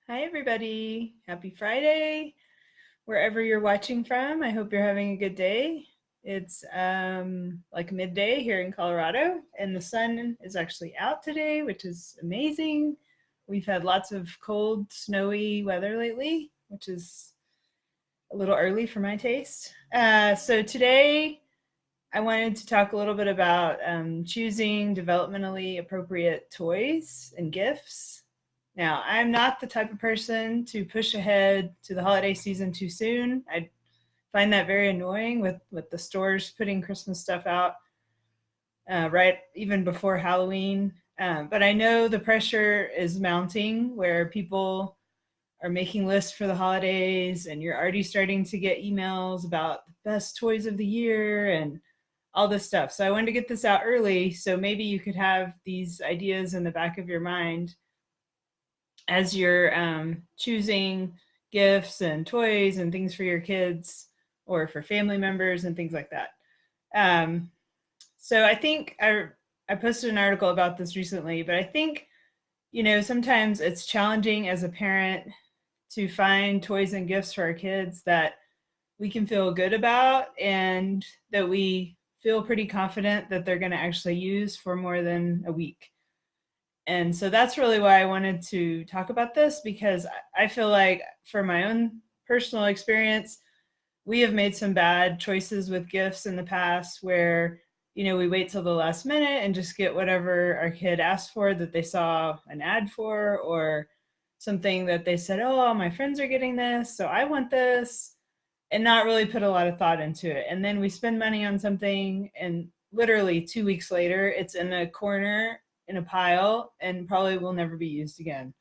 Hi, everybody. Happy Friday, wherever you're watching from. I hope you're having a good day. It's like midday here in Colorado, and the sun is actually out today, which is amazing. We've had lots of cold, snowy weather lately, which is a little early for my taste. So today, I wanted to talk a little bit about choosing developmentally appropriate toys and gifts. Now, I'm not the type of person to push ahead to the holiday season too soon. I find that very annoying with the stores putting Christmas stuff out right even before Halloween. But I know the pressure is mounting where people are making lists for the holidays and you're already starting to get emails about the best toys of the year and all this stuff. So I wanted to get this out early so maybe you could have these ideas in the back of your mind as you're choosing gifts and toys and things for your kids or for family members and things like that. Um, so I think I posted an article about this recently, but I think, sometimes it's challenging as a parent to find toys and gifts for our kids that we can feel good about and that we feel pretty confident that they're going to actually use for more than a week. And so that's really why I wanted to talk about this, because I feel like for my own personal experience, we have made some bad choices with gifts in the past where, we wait till the last minute and just get whatever our kid asked for that they saw an ad for, or something that they said, oh, my friends are getting this, so I want this, and not really put a lot of thought into it. And then we spend money on something, and literally 2 weeks later, it's in a corner in a pile and probably will never be used again.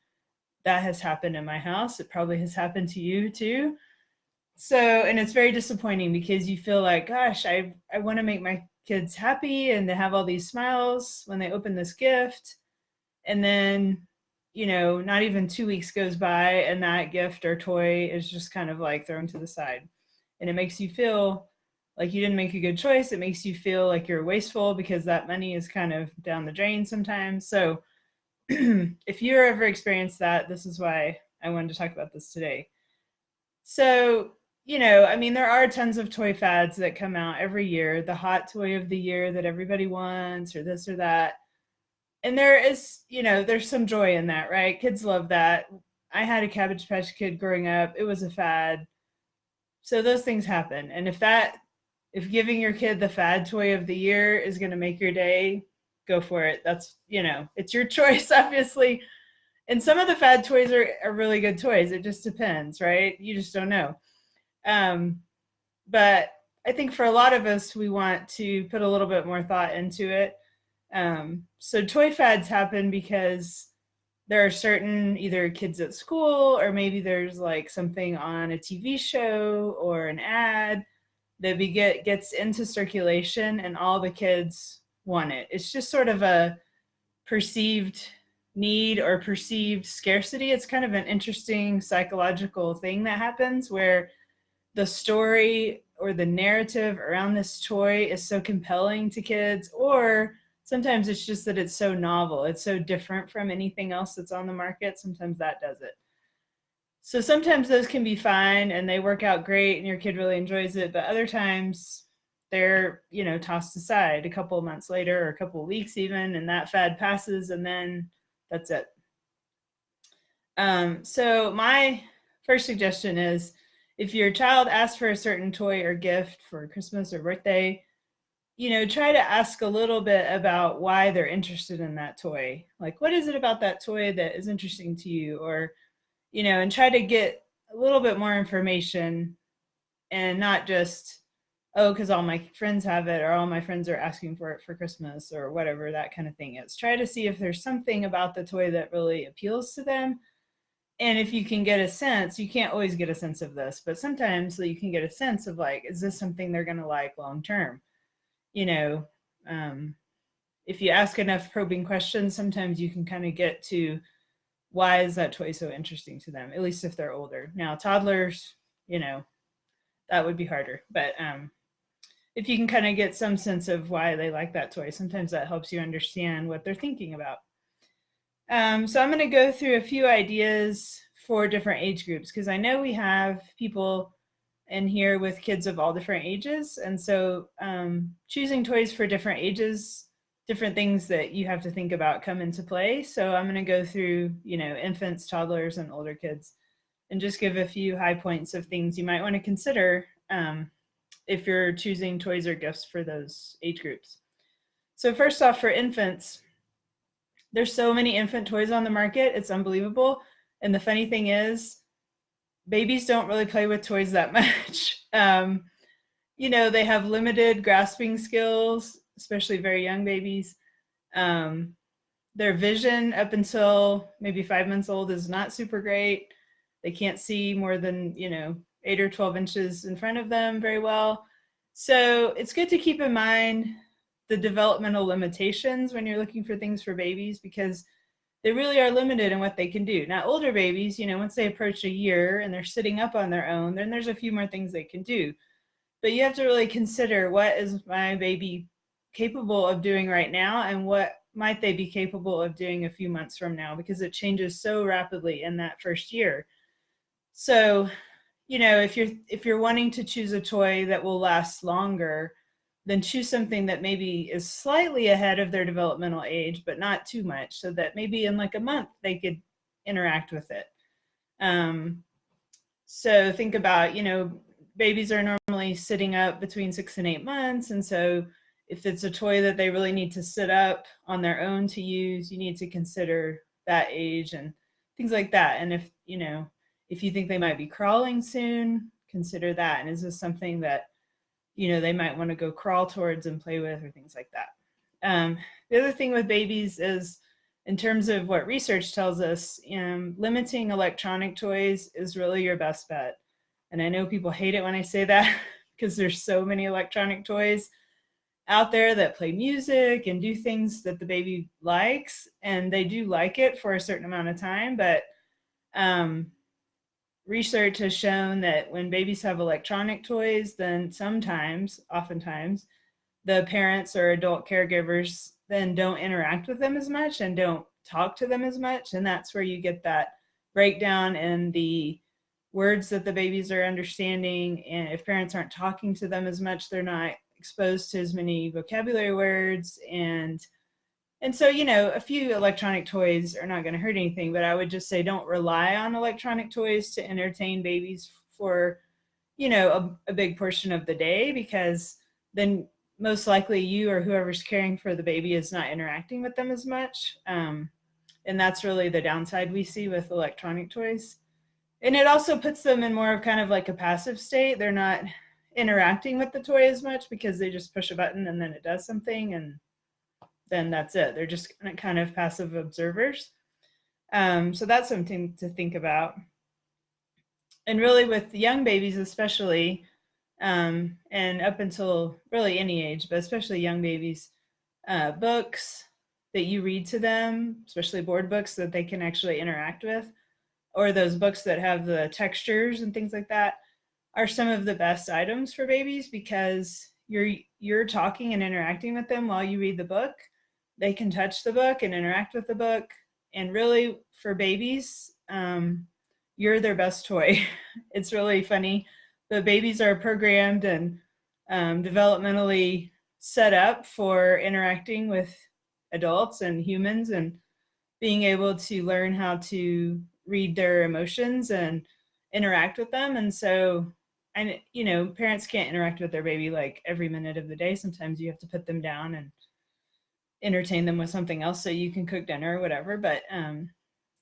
That has happened in my house. It probably has happened to you too. So, and it's very disappointing because you feel like, gosh, I want to make my kids happy and to have all these smiles when they open this gift. And then, not even 2 weeks goes by and that gift or toy is just kind of like thrown to the side. And it makes you feel like you didn't make a good choice. It makes you feel like you're wasteful because that money is kind of down the drain sometimes. So if you're ever experienced that, this is why I wanted to talk about this today. So, there are tons of toy fads that come out every year, the hot toy of the year that everybody wants, or this or that. And there is, there's some joy in that, right? Kids love that. I had a Cabbage Patch Kid growing up, it was a fad. So those things happen. And if giving your kid the fad toy of the year is going to make your day, go for it. That's, it's your choice, obviously. And some of the fad toys are really good toys. It just depends, right? You just don't know. But I think for a lot of us, we want to put a little bit more thought into it. So toy fads happen because there are certain either kids at school, or maybe there's like something on a TV show or an ad that gets into circulation and all the kids want it. It's just sort of a perceived need or perceived scarcity. It's kind of an interesting psychological thing that happens where the story or the narrative around this toy is so compelling to kids, or sometimes it's just that it's so novel. It's so different from anything else that's on the market. Sometimes that does it. So sometimes those can be fine and they work out great and your kid really enjoys it, but other times they're, tossed aside a couple of months later or a couple of weeks even, and that fad passes and then that's it. So my first suggestion is, if your child asks for a certain toy or gift for Christmas or birthday, try to ask a little bit about why they're interested in that toy. Like, what is it about that toy that is interesting to you? Or, and try to get a little bit more information and not just, oh, because all my friends have it or all my friends are asking for it for Christmas or whatever that kind of thing is. Try to see if there's something about the toy that really appeals to them. And if you can get a sense, you can't always get a sense of this, but sometimes you can get a sense of like, is this something they're going to like long term? If you ask enough probing questions, sometimes you can kind of get to why is that toy so interesting to them, at least if they're older. Now, toddlers, that would be harder. But if you can kind of get some sense of why they like that toy, sometimes that helps you understand what they're thinking about. So I'm going to go through a few ideas for different age groups, because I know we have people in here with kids of all different ages, and so choosing toys for different ages, different things that you have to think about come into play. So I'm going to go through, infants, toddlers, and older kids, and just give a few high points of things you might want to consider if you're choosing toys or gifts for those age groups. So first off, for infants, there's so many infant toys on the market. It's unbelievable. And the funny thing is, babies don't really play with toys that much. They have limited grasping skills, especially very young babies. Their vision up until maybe 5 months old is not super great. They can't see more than, 8 or 12 inches in front of them very well. So it's good to keep in mind the developmental limitations when you're looking for things for babies, because they really are limited in what they can do. Now, older babies, once they approach a year and they're sitting up on their own, then there's a few more things they can do. But you have to really consider, what is my baby capable of doing right now, and what might they be capable of doing a few months from now, because it changes so rapidly in that first year. So, if you're wanting to choose a toy that will last longer, then choose something that maybe is slightly ahead of their developmental age, but not too much, so that maybe in like a month they could interact with it. So think about, babies are normally sitting up between 6 and 8 months. And so if it's a toy that they really need to sit up on their own to use, you need to consider that age and things like that. And if you think they might be crawling soon, consider that. And is this something that, they might want to go crawl towards and play with, or things like that. The other thing with babies is, in terms of what research tells us, limiting electronic toys is really your best bet. And I know people hate it when I say that, because there's so many electronic toys out there that play music and do things that the baby likes, and they do like it for a certain amount of time. But research has shown that when babies have electronic toys, then oftentimes, the parents or adult caregivers then don't interact with them as much and don't talk to them as much. And that's where you get that breakdown in the words that the babies are understanding. And if parents aren't talking to them as much, they're not exposed to as many vocabulary words. And so, a few electronic toys are not going to hurt anything, but I would just say, don't rely on electronic toys to entertain babies for, a big portion of the day, because then most likely you or whoever's caring for the baby is not interacting with them as much. And that's really the downside we see with electronic toys. And it also puts them in more of kind of like a passive state. They're not interacting with the toy as much, because they just push a button and then it does something, and then that's it. They're just kind of passive observers. So that's something to think about. And really with young babies especially, and up until really any age, but especially young babies, books that you read to them, especially board books that they can actually interact with, or those books that have the textures and things like that, are some of the best items for babies, because you're talking and interacting with them while you read the book. They can touch the book and interact with the book. And really, for babies, you're their best toy. It's really funny. The babies are programmed and developmentally set up for interacting with adults and humans, and being able to learn how to read their emotions and interact with them. And so, parents can't interact with their baby like every minute of the day. Sometimes you have to put them down and entertain them with something else so you can cook dinner or whatever. But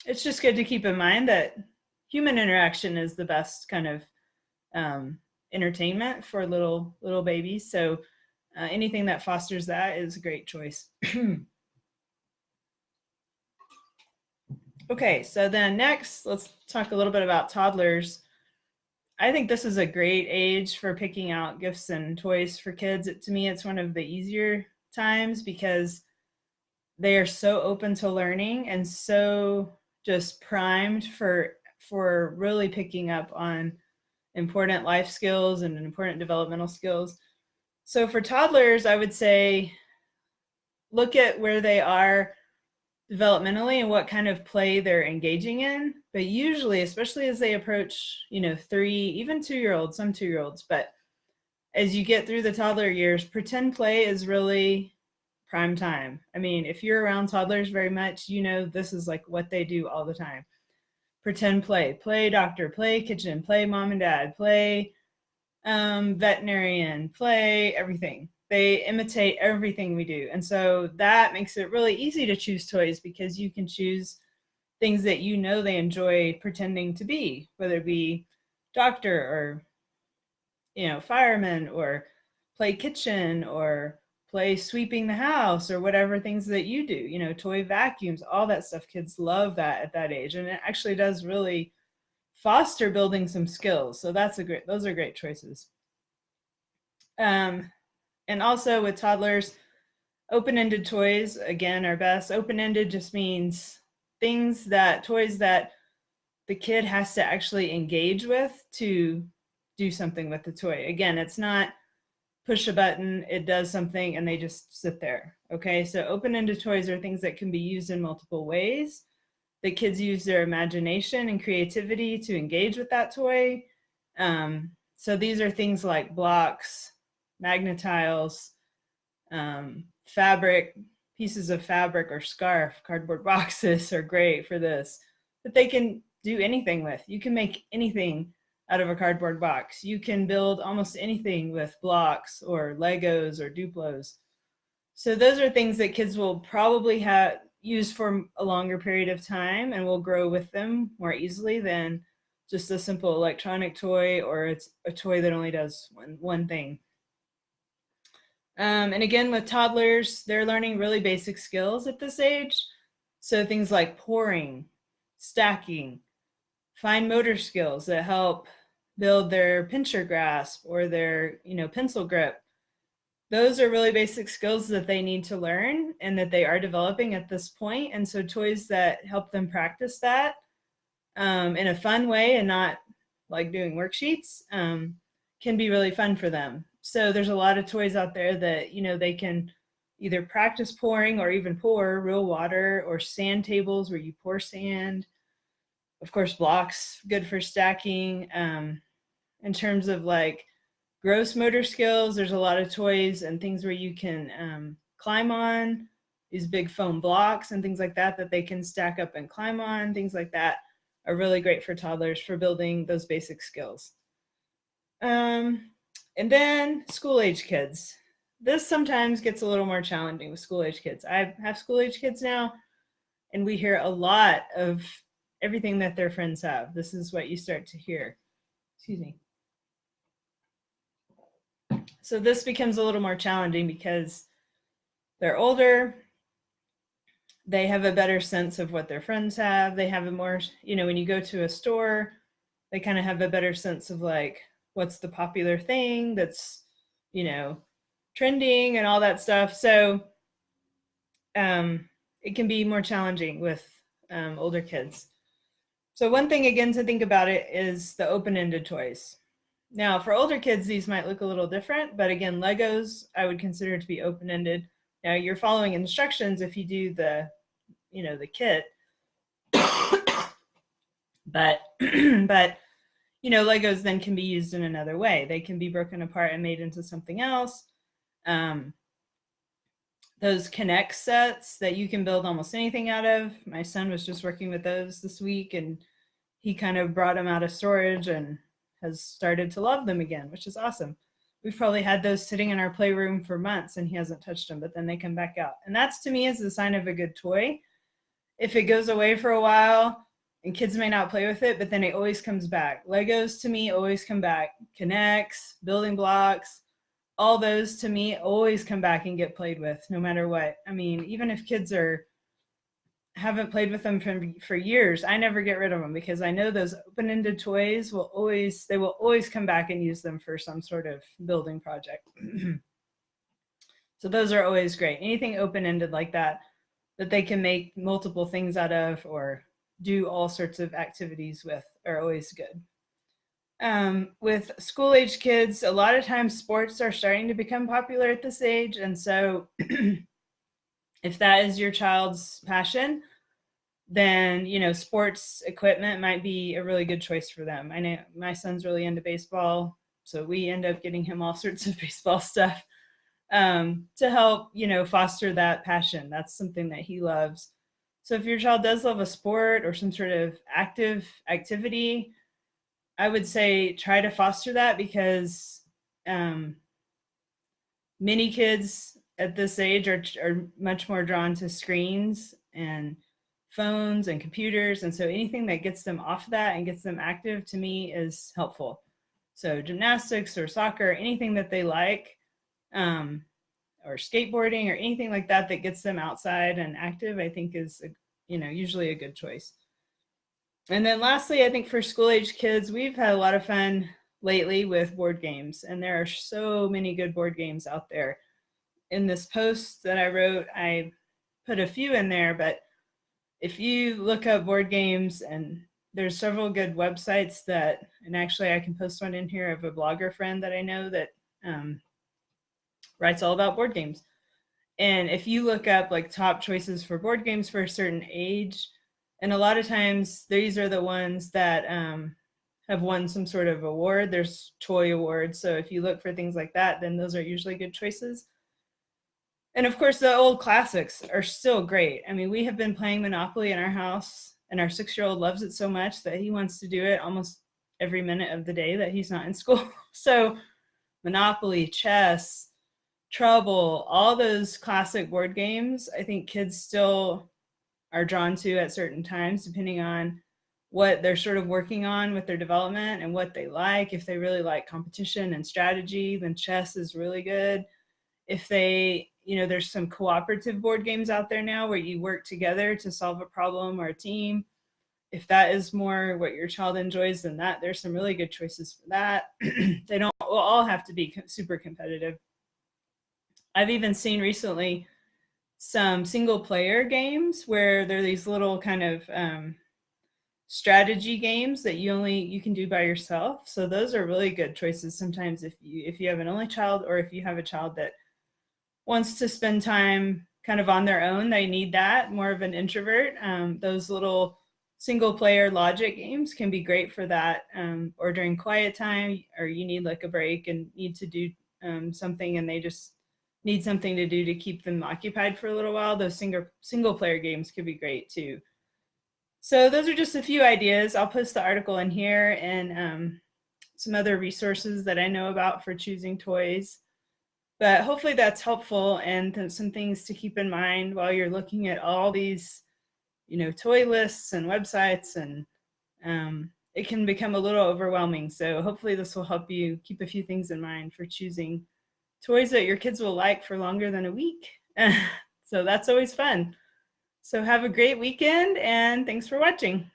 it's just good to keep in mind that human interaction is the best kind of entertainment for little babies. So anything that fosters that is a great choice. Okay, so then next, let's talk a little bit about toddlers. I think this is a great age for picking out gifts and toys for kids. To me, it's one of the easier times, because they are so open to learning and so just primed for really picking up on important life skills and important developmental skills. So for toddlers, I would say, look at where they are developmentally and what kind of play they're engaging in. But usually, especially as they approach, 3, even 2-year-olds, some 2-year-olds, but as you get through the toddler years, pretend play is really prime time. I mean, if you're around toddlers very much, this is like what they do all the time. Pretend play doctor, play kitchen, play mom and dad, play veterinarian, play everything. They imitate everything we do. And so that makes it really easy to choose toys because you can choose things that they enjoy pretending to be, whether it be doctor or fireman, or play kitchen, or play sweeping the house, or whatever things that you do, toy vacuums, all that stuff. Kids love that at that age. And it actually does really foster building some skills. So those are great choices. And also with toddlers, open-ended toys, again, are best. Open-ended just means toys that the kid has to actually engage with to do something with the toy. Again, it's not push a button, it does something, and they just sit there. Okay, so open-ended toys are things that can be used in multiple ways. The kids use their imagination and creativity to engage with that toy. So these are things like blocks, magnetiles, fabric, pieces of fabric or scarf, cardboard boxes are great for this. But they can do anything with. You can make anything out of a cardboard box. You can build almost anything with blocks or Legos or Duplos. So those are things that kids will probably use for a longer period of time and will grow with them more easily than just a simple electronic toy, or it's a toy that only does one thing. And again, with toddlers, they're learning really basic skills at this age. So things like pouring, stacking, fine motor skills that help build their pincher grasp or their, pencil grip. Those are really basic skills that they need to learn and that they are developing at this point. And so toys that help them practice that in a fun way and not like doing worksheets can be really fun for them. So there's a lot of toys out there that, they can either practice pouring or even pour real water, or sand tables where you pour sand. Of course, blocks, good for stacking. In terms of like gross motor skills, there's a lot of toys and things where you can climb on these big foam blocks and things like that they can stack up and climb on. Things like that are really great for toddlers for building those basic skills. And then school-age kids. This sometimes gets a little more challenging with school-age kids. I have school-age kids now, and we hear a lot of everything that their friends have. This is what you start to hear. Excuse me. So this becomes a little more challenging because they're older. They have a better sense of what their friends have. They have a more, when you go to a store, they kind of have a better sense of like, what's the popular thing that's, trending and all that stuff. So it can be more challenging with older kids. So one thing, again, to think about it is the open-ended toys. Now, for older kids, these might look a little different, but again, Legos, I would consider to be open-ended. Now, you're following instructions if you do the kit, but Legos then can be used in another way. They can be broken apart and made into something else. Those Connect sets that you can build almost anything out of. My son was just working with those this week, and he kind of brought them out of storage and has started to love them again, which is awesome. We've probably had those sitting in our playroom for months and he hasn't touched them, but then they come back out. And that's, to me, is the sign of a good toy. If it goes away for a while and kids may not play with it, but then it always comes back. Legos, to me, always come back. Connects, building blocks, all those, to me, always come back and get played with no matter what. I mean, even if kids haven't played with them for years, I never get rid of them because I know those open-ended toys will always come back and use them for some sort of building project. So those are always great. Anything open-ended like that they can make multiple things out of or do all sorts of activities with are always good. With school-age kids, a lot of times sports are starting to become popular at this age, and so If that is your child's passion, then, sports equipment might be a really good choice for them. I know my son's really into baseball, so we end up getting him all sorts of baseball stuff to help, foster that passion. That's something that he loves. So if your child does love a sport or some sort of active activity, I would say try to foster that, because many kids at this age are much more drawn to screens and phones and computers. And so anything that gets them off that and gets them active, to me, is helpful. So gymnastics or soccer, anything that they like, or skateboarding or anything like that that gets them outside and active, I think is, usually a good choice. And then lastly, I think for school age kids, we've had a lot of fun lately with board games, and there are so many good board games out there. In this post that I wrote, I put a few in there, but if you look up board games, and there's several good websites and actually I can post one in here of a blogger friend that I know that writes all about board games. And if you look up like top choices for board games for a certain age, and a lot of times these are the ones that have won some sort of award. There's toy awards. So if you look for things like that, then those are usually good choices. And of course, the old classics are still great. I mean, we have been playing Monopoly in our house, and our 6-year-old loves it so much that he wants to do it almost every minute of the day that he's not in school. So Monopoly, chess, Trouble, all those classic board games, I think kids still are drawn to at certain times, depending on what they're sort of working on with their development and what they like. If they really like competition and strategy, then chess is really good. If they, there's some cooperative board games out there now where you work together to solve a problem or a team. If that is more what your child enjoys, then there's some really good choices for that. They don't all have to be super competitive. I've even seen recently some single player games where there are these little kind of strategy games that you can do by yourself. So those are really good choices sometimes if you have an only child, or if you have a child that wants to spend time kind of on their own, they need that, more of an introvert. Those little single player logic games can be great for that, or during quiet time, or you need like a break and need to do something, and they just need something to do to keep them occupied for a little while. Those single player games could be great too. So those are just a few ideas. I'll post the article in here, and some other resources that I know about for choosing toys. But hopefully that's helpful, and some things to keep in mind while you're looking at all these, toy lists and websites, and it can become a little overwhelming. So hopefully this will help you keep a few things in mind for choosing toys that your kids will like for longer than a week. So that's always fun. So have a great weekend, and thanks for watching.